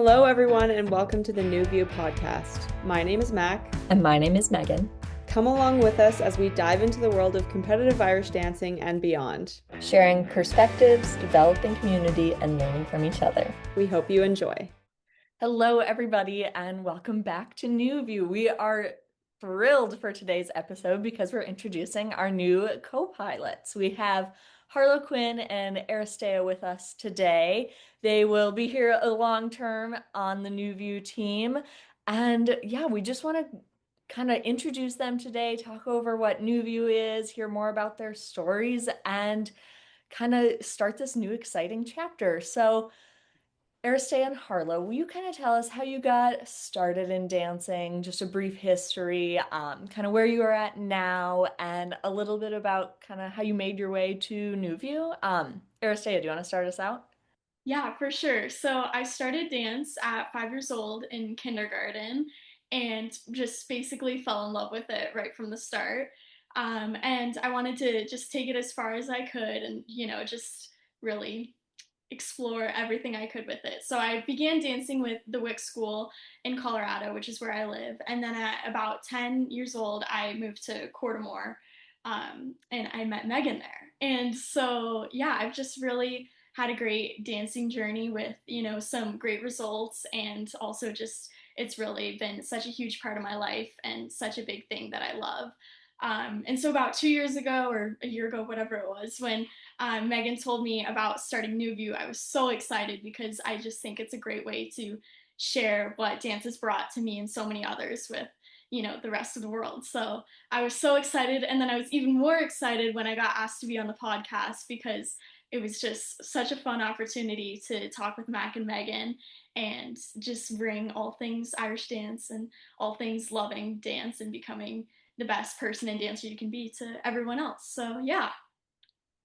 Hello, everyone, and welcome to the New View podcast. My name is Mac. And my name is Megan. Come along with us as we dive into the world of competitive Irish dancing and beyond, sharing perspectives, developing community, and learning from each other. We hope you enjoy. Hello, everybody, and welcome back to New View. We are thrilled for today's episode because we're introducing our new co-pilots. We have Harlow, Quinn, and Aristea with us today. They will be here long term on the New View team. And yeah, we just want to kind of introduce them today, talk over what New View is, hear more about their stories, and kind of start this new exciting chapter. So Aristea and Harlow, will you kind of tell us how you got started in dancing, just a brief history, kind of where you are at now, and a little bit about kind of how you made your way to New View? Aristea, do you want to start us out? Yeah, for sure. So I started dance at 5 years old in kindergarten and just basically fell in love with it right from the start. And I wanted to just take it as far as I could and, just really explore everything I could with it. So I began dancing with the Wick School in Colorado, which is where I live. And then at about 10 years old, I moved to Cortimore, and I met Megan there. And so, yeah, I've just really had a great dancing journey with, some great results. And also just, it's really been such a huge part of my life and such a big thing that I love. And so about 2 years ago or a year ago, whatever it was, when Megan told me about starting New View, I was so excited because I just think it's a great way to share what dance has brought to me and so many others with, the rest of the world. So I was so excited. And then I was even more excited when I got asked to be on the podcast because it was just such a fun opportunity to talk with Mac and Megan and just bring all things Irish dance and all things loving dance and becoming the best person and dancer you can be to everyone else. So yeah.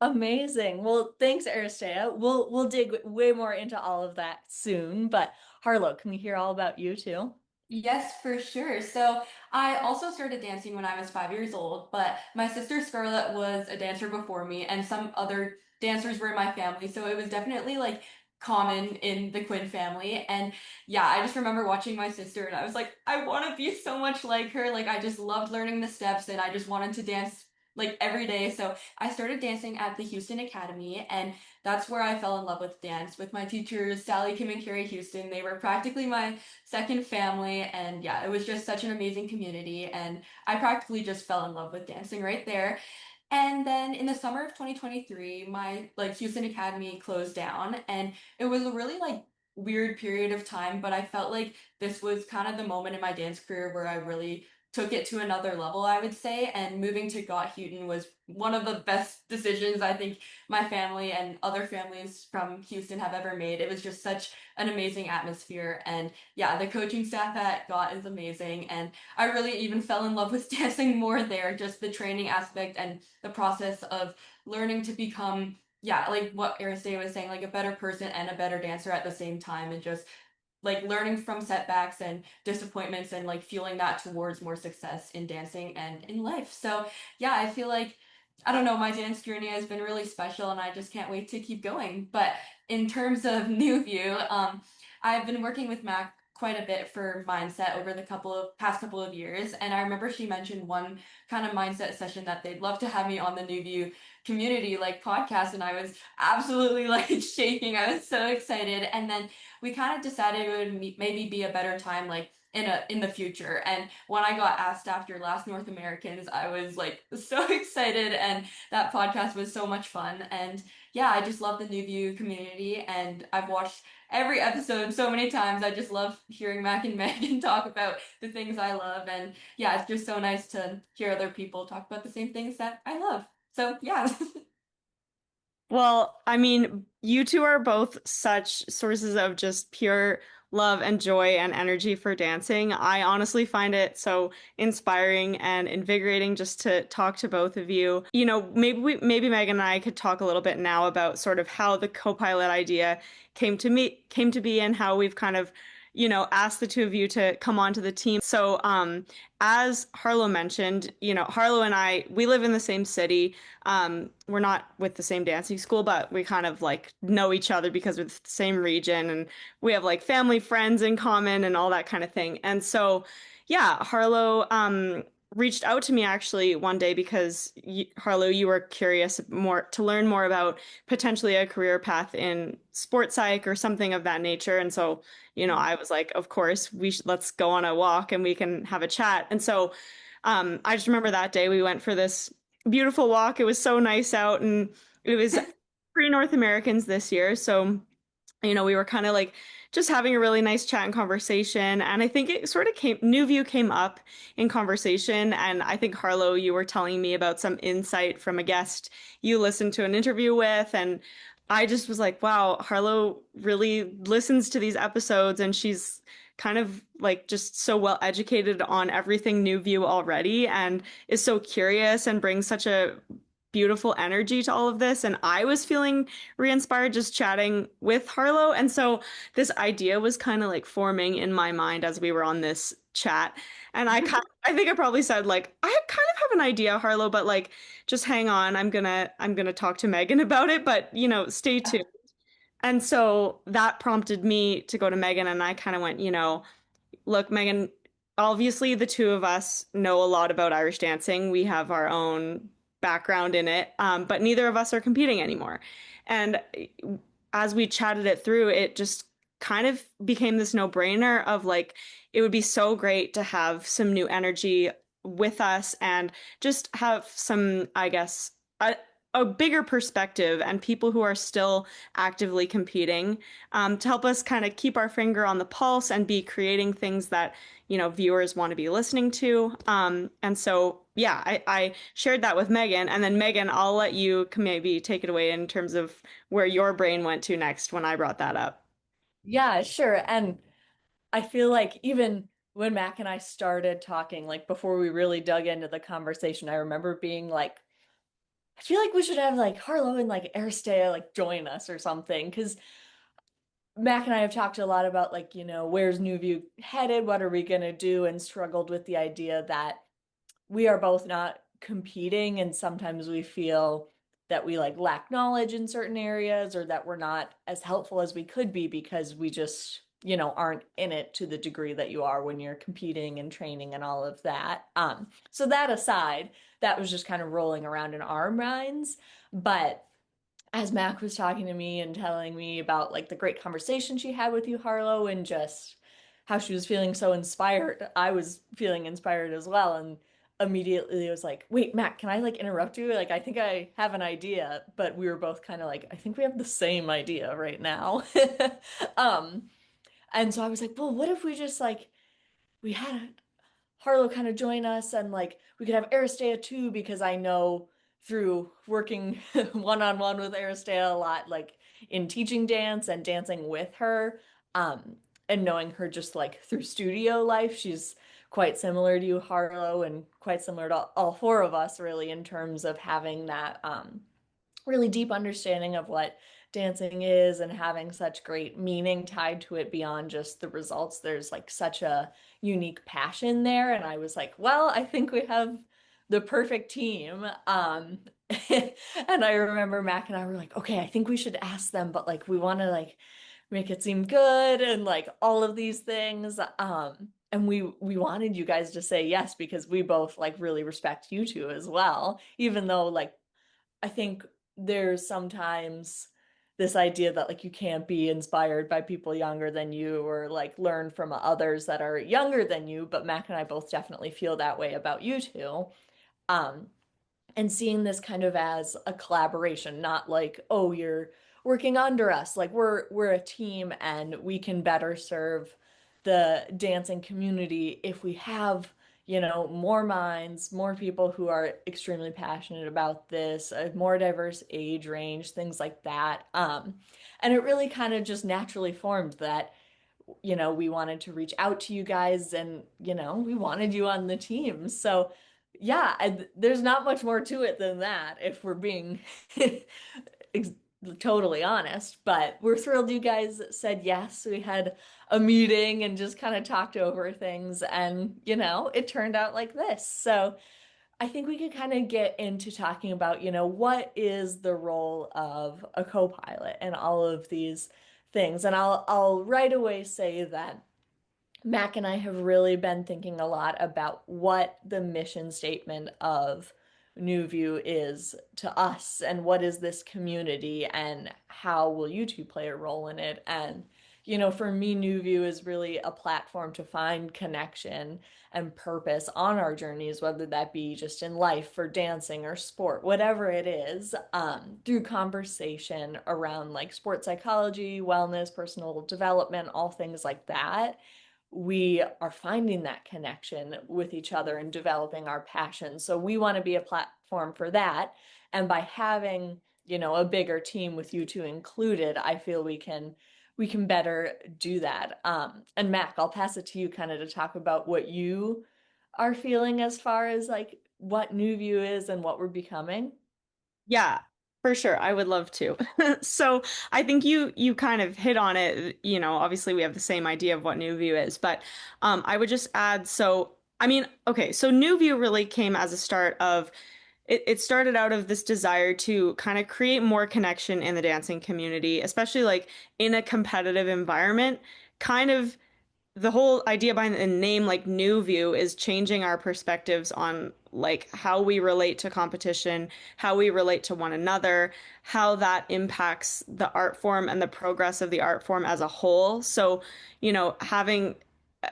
Amazing. Well, thanks, Aristea. We'll dig way more into all of that soon. But Harlow, can we hear all about you too? Yes, for sure. So I also started dancing when I was 5 years old, but my sister Scarlett was a dancer before me, and some other dancers were in my family. So it was definitely like common in the Quinn family. And yeah, I just remember watching my sister, and I was like, I want to be so much like her. Like, I just loved learning the steps, and I just wanted to dance like every day. So I started dancing at the Houston Academy, and that's where I fell in love with dance with my teachers, Sally, Kim, and Carrie Houston. They were practically my second family, and yeah, it was just such an amazing community, and I practically just fell in love with dancing right there. And then in the summer of 2023, my like Houston Academy closed down, and it was a really like weird period of time, but I felt like this was kind of the moment in my dance career where I really took it to another level, I would say, and moving to Got Houghton was one of the best decisions I think my family and other families from Houston have ever made. It was just such an amazing atmosphere, and yeah, the coaching staff at Got is amazing, and I really even fell in love with dancing more there, just the training aspect and the process of learning to become, yeah, like what Aristea was saying, like a better person and a better dancer at the same time, and just like learning from setbacks and disappointments and like fueling that towards more success in dancing and in life. So yeah, I feel like, I don't know, my dance journey has been really special, and I just can't wait to keep going. But in terms of New View, I've been working with Mac quite a bit for mindset over the past couple of years, and I remember she mentioned one kind of mindset session that they'd love to have me on the New View community like podcast, and I was absolutely like shaking. I was so excited, and then we kind of decided it would maybe be a better time like in the future. And when I got asked after last North Americans, I was like so excited, and that podcast was so much fun. And yeah, I just love the New View community, and I've watched every episode so many times. I just love hearing Mac and Megan talk about the things I love, and yeah, it's just so nice to hear other people talk about the same things that I love. So yeah. Well, I mean, you two are both such sources of just pure love and joy and energy for dancing. I honestly find it so inspiring and invigorating just to talk to both of you. Maybe Megan and I could talk a little bit now about sort of how the co-pilot idea came to be and how we've kind of ask the two of you to come on to the team. So, as Harlow mentioned, Harlow and I, we live in the same city. We're not with the same dancing school, but we kind of like know each other because we're the same region and we have like family friends in common and all that kind of thing. And so, yeah, Harlow, reached out to me actually one day because Harlow, you were curious more to learn more about potentially a career path in sports psych or something of that nature. And so, I was like, of course, let's go on a walk and we can have a chat. And so, I just remember that day we went for this beautiful walk. It was so nice out and it was pre-North Americans this year. So, we were kind of like just having a really nice chat and conversation. And I think it sort of New View came up in conversation. And I think Harlow, you were telling me about some insight from a guest you listened to an interview with. And I just was like, wow, Harlow really listens to these episodes and she's kind of like just so well educated on everything New View already and is so curious and brings such a beautiful energy to all of this. And I was feeling re-inspired just chatting with Harlow. And so this idea was kind of like forming in my mind as we were on this chat. And I think I probably said like, I kind of have an idea, Harlow, but like just hang on. I'm gonna talk to Megan about it, but stay tuned. And so that prompted me to go to Megan and I kind of went, look, Megan, obviously the two of us know a lot about Irish dancing. We have our own background in it, but neither of us are competing anymore. And as we chatted it through, it just kind of became this no-brainer of like, it would be so great to have some new energy with us and just have some, I guess, a bigger perspective and people who are still actively competing to help us kind of keep our finger on the pulse and be creating things that, viewers want to be listening to. And so, yeah, I shared that with Megan. And then, Megan, I'll let you maybe take it away in terms of where your brain went to next when I brought that up. Yeah, sure. And I feel like even when Mac and I started talking, like before we really dug into the conversation, I remember being like, I feel like we should have like Harlow and like Aristea like join us or something. Because Mac and I have talked a lot about like, where's New View headed? What are we gonna do? And struggled with the idea that we are both not competing and sometimes we feel that we like lack knowledge in certain areas or that we're not as helpful as we could be because we just aren't in it to the degree that you are when you're competing and training and all of that. So that aside, that was just kind of rolling around in our minds. But as Mac was talking to me and telling me about like the great conversation she had with you, Harlow, and just how she was feeling so inspired, I was feeling inspired as well. And immediately I was like, wait, Mac, can I like interrupt you? Like, I think I have an idea, but we were both kind of like, I think we have the same idea right now. Um, and so I was like, well, what if we just like we had Harlow kind of join us and like we could have Aristea too, because I know through working one-on-one with Aristea a lot, like in teaching dance and dancing with her, and knowing her just like through studio life, she's quite similar to you, Harlow, and quite similar to all four of us, really, in terms of having that really deep understanding of what dancing is and having such great meaning tied to it beyond just the results. There's like such a unique passion there. And I was like, well, I think we have the perfect team. And I remember Mac and I were like, okay, I think we should ask them, but like we want to like make it seem good and like all of these things. And we wanted you guys to say yes because we both like really respect you two as well, even though like I think there's sometimes this idea that like you can't be inspired by people younger than you or like learn from others that are younger than you, but Mac and I both definitely feel that way about you two. Um, and seeing this kind of as a collaboration, not like, oh, you're working under us. Like we're a team and we can better serve the dancing community if we have, more minds, more people who are extremely passionate about this, a more diverse age range, things like that. And it really kind of just naturally formed that we wanted to reach out to you guys and, we wanted you on the team. So, yeah, there's not much more to it than that if we're being totally honest, but we're thrilled you guys said yes. We had a meeting and just kind of talked over things, and it turned out like this. So I think we could kind of get into talking about, what is the role of a co-pilot and all of these things. And I'll right away say that Mac and I have really been thinking a lot about what the mission statement of New View is to us and what is this community and how will you two play a role in it. And, for me, New View is really a platform to find connection and purpose on our journeys, whether that be just in life or dancing or sport, whatever it is, through conversation around like sports psychology, wellness, personal development, all things like that. We are finding that connection with each other and developing our passion. So we want to be a platform for that. And by having, a bigger team with you two included, I feel we can better do that. And Mac, I'll pass it to you kind of to talk about what you are feeling as far as like what New View is and what we're becoming. Yeah, for sure. I would love to. So I think you kind of hit on it. Obviously we have the same idea of what New View is, but I would just add, so I mean, okay, so New View really came as a start of it started out of this desire to kind of create more connection in the dancing community, especially like in a competitive environment. Kind of the whole idea behind the name, like New View, is changing our perspectives on like how we relate to competition, how we relate to one another, how that impacts the art form and the progress of the art form as a whole. So, having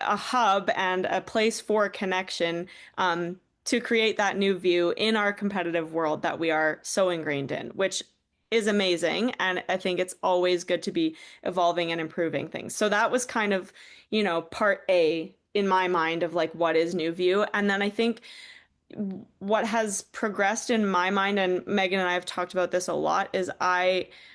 a hub and a place for connection, to create that new view in our competitive world that we are so ingrained in, which is amazing. And I think it's always good to be evolving and improving things. So that was kind of, part A in my mind of like what is New View. And then I think what has progressed in my mind, and Megan and I have talked about this a lot, is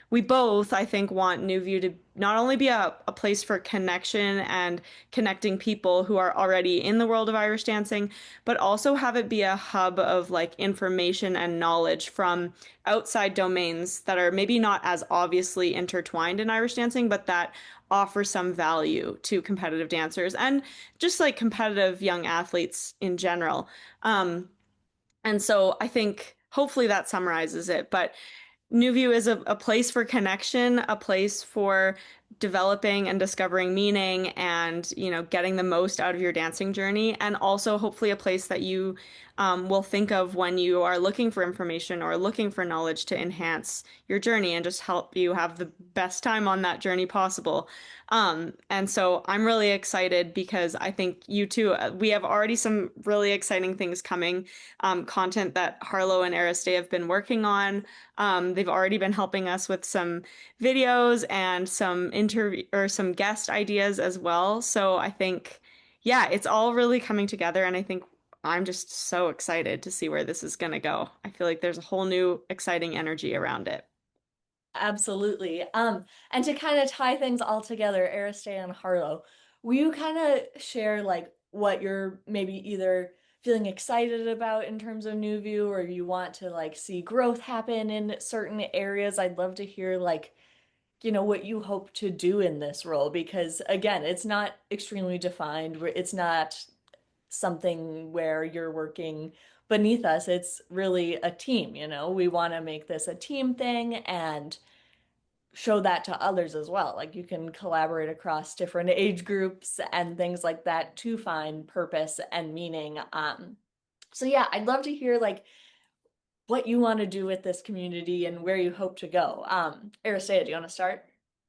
we both, I think, want New View to not only be a place for connection and connecting people who are already in the world of Irish dancing, but also have it be a hub of like information and knowledge from outside domains that are maybe not as obviously intertwined in Irish dancing, but that offer some value to competitive dancers and just like competitive young athletes in general. And so I think hopefully that summarizes it. But New View is a place for connection, a place for developing and discovering meaning and, getting the most out of your dancing journey. And also hopefully a place that you will think of when you are looking for information or looking for knowledge to enhance your journey and just help you have the best time on that journey possible. And so I'm really excited because I think you too, we have already some really exciting things coming, content that Harlow and Aristea have been working on. They've already been helping us with some videos and some interview or some guest ideas as well. So I think, yeah, it's all really coming together. And I think I'm just so excited to see where this is going to go. I feel like there's a whole new exciting energy around it. Absolutely. And to kind of tie things all together, Aristea and Harlow, will you kind of share like what you're maybe either feeling excited about in terms of New View or you want to like see growth happen in certain areas? I'd love to hear like, what you hope to do in this role because again, it's not extremely defined. It's not something where you're working beneath us. It's really a team. We want to make this a team thing and show that to others as well. Like you can collaborate across different age groups and things like that to find purpose and meaning. So yeah, I'd love to hear like what you want to do with this community and where you hope to go. Aristea, do you want to start?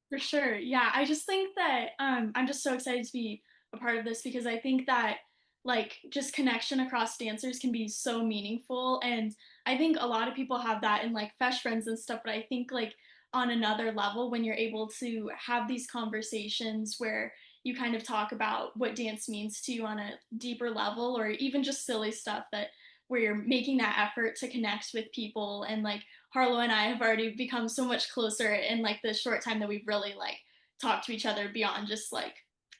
For sure. Yeah, I just think that I'm just so excited to be a part of this because I think that like just connection across dancers can be so meaningful and I think a lot of people have that in like fesh friends and stuff, but I think like on another level when you're able to have these conversations where you kind of talk about what dance means to you on a deeper level or even just silly stuff that where you're making that effort to connect with people and like Harlow and I have already become so much closer in like the short time that we've really like talked to each other beyond just like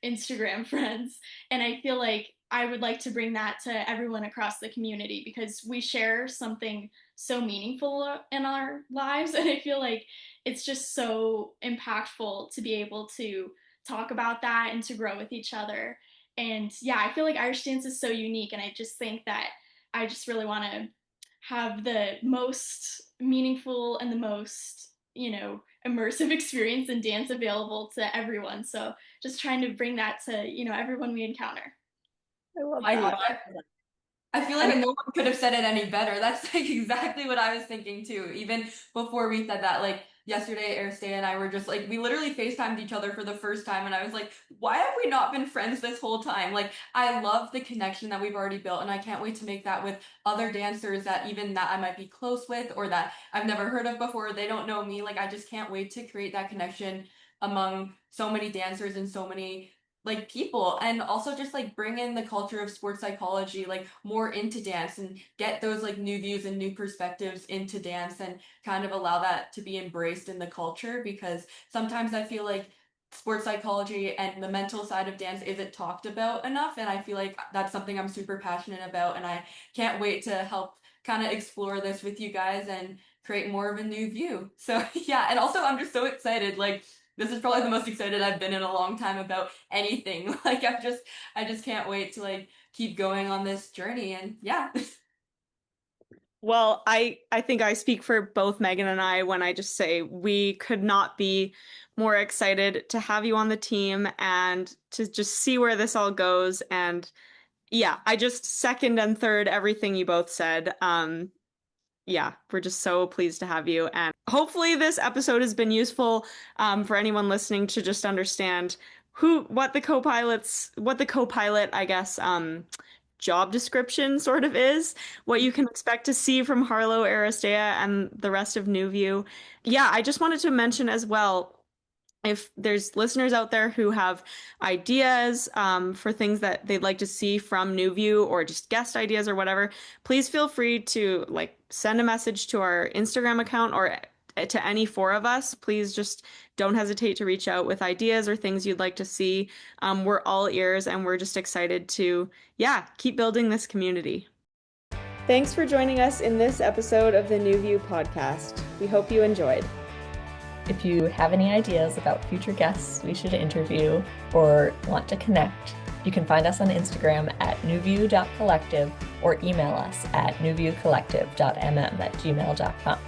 Instagram friends. And I feel like I would like to bring that to everyone across the community because we share something so meaningful in our lives. And I feel like it's just so impactful to be able to talk about that and to grow with each other. And yeah, I feel like Irish dance is so unique. And I just think that I just really want to have the most meaningful and the most, immersive experience in dance available to everyone. So just trying to bring that to, everyone we encounter. I love I love that. it. I feel like no one could have said it any better. That's like exactly what I was thinking too. Even before we said that, like yesterday, Aristea and I were just like, we literally FaceTimed each other for the first time, and I was like, why have we not been friends this whole time? Like, I love the connection that we've already built, and I can't wait to make that with other dancers that even that I might be close with or that I've never heard of before. They don't know me. Like, I just can't wait to create that connection among so many dancers and so many like people, and also just like bring in the culture of sports psychology like more into dance and get those like new views and new perspectives into dance and kind of allow that to be embraced in the culture, because sometimes I feel like sports psychology and the mental side of dance isn't talked about enough, and I feel like that's something I'm super passionate about, and I can't wait to help kind of explore this with you guys and create more of a new view. So yeah, and also I'm just so excited, like this is probably the most excited I've been in a long time about anything. Like I just can't wait to like keep going on this journey, and yeah. Well, I think I speak for both Megan and I when I just say we could not be more excited to have you on the team and to just see where this all goes. And yeah, I just second and third everything you both said. Yeah, we're just so pleased to have you. And hopefully this episode has been useful for anyone listening to just understand what the co-pilot, I guess, job description sort of is, what you can expect to see from Harlow, Aristea, and the rest of New View. Yeah, I just wanted to mention as well, if there's listeners out there who have ideas for things that they'd like to see from New View or just guest ideas or whatever, please feel free to like send a message to our Instagram account or to any four of us. Please just don't hesitate to reach out with ideas or things you'd like to see. We're all ears and we're just excited to, yeah, keep building this community. Thanks for joining us in this episode of the New View podcast. We hope you enjoyed. If you have any ideas about future guests we should interview or want to connect, you can find us on Instagram at newview.collective or email us at newviewcollective.mm@gmail.com.